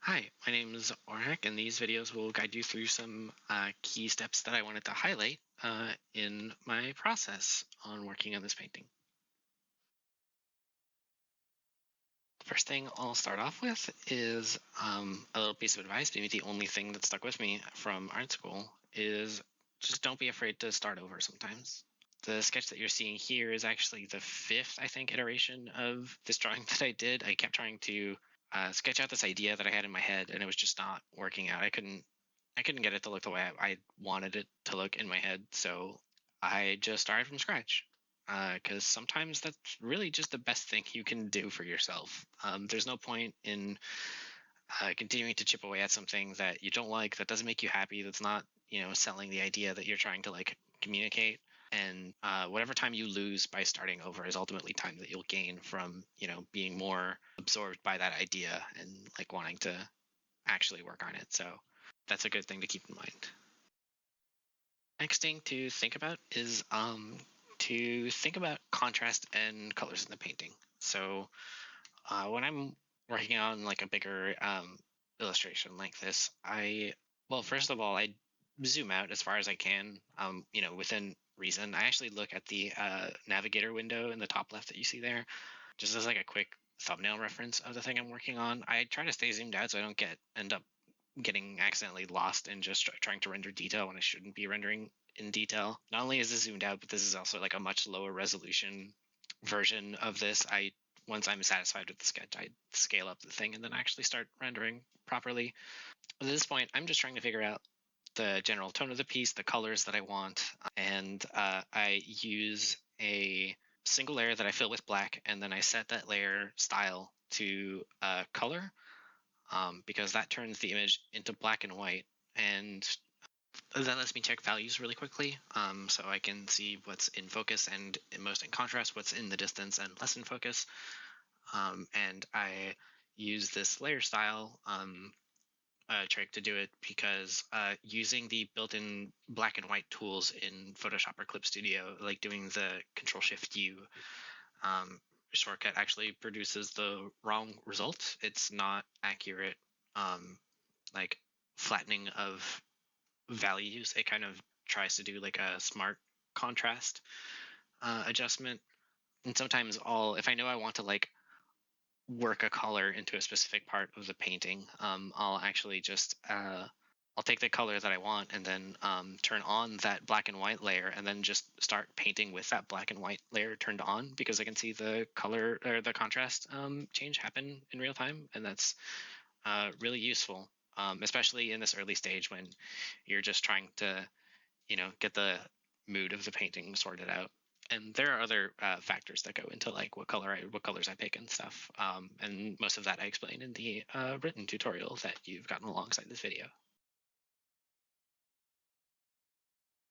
Hi, my name is Orhak, and these videos will guide you through some key steps that I wanted to highlight in my process on working on this painting. First thing I'll start off with is a little piece of advice. Maybe the only thing that stuck with me from art school is just don't be afraid to start over sometimes. The sketch that you're seeing here is actually the fifth, I think, iteration of this drawing that I did. I kept trying to sketch out this idea that I had in my head, and it was just not working out. I couldn't get it to look the way I wanted it to look in my head, so I just started from scratch. Because sometimes that's really just the best thing you can do for yourself. There's no point in continuing to chip away at something that you don't like, that doesn't make you happy, that's not, selling the idea that you're trying to like communicate. And whatever time you lose by starting over is ultimately time that you'll gain from, being more absorbed by that idea and like wanting to actually work on it. So that's a good thing to keep in mind. Next thing to think about is to think about contrast and colors in the painting. So when I'm working on like a bigger illustration like this, well, first of all, I zoom out as far as I can, within reason. I actually look at the navigator window in the top left that you see there, just as like a quick thumbnail reference of the thing I'm working on. I try to stay zoomed out so I don't end up getting accidentally lost in just trying to render detail when I shouldn't be rendering in detail. Not only is this zoomed out, but this is also like a much lower resolution version of this. Once I'm satisfied with the sketch, I scale up the thing and then actually start rendering properly. At this point, I'm just trying to figure out the general tone of the piece, the colors that I want, and I use a single layer that I fill with black, and then I set that layer style to color, because that turns the image into black and white, and that lets me check values really quickly, so I can see what's in focus and most in contrast, what's in the distance and less in focus. And I use this layer style trick to do it because using the built-in black and white tools in Photoshop or Clip Studio, like doing the Control-Shift-U shortcut, actually produces the wrong result. It's not accurate, like flattening of values. It kind of tries to do like a smart contrast adjustment. And sometimes if I know I want to like work a color into a specific part of the painting, I'll actually just I'll take the color that I want and then turn on that black and white layer and then just start painting with that black and white layer turned on, because I can see the color or the contrast change happen in real time, and that's really useful, especially in this early stage when you're just trying to get the mood of the painting sorted out. And there are other factors that go into like what colors I pick and stuff. And most of that I explain in the written tutorial that you've gotten alongside this video.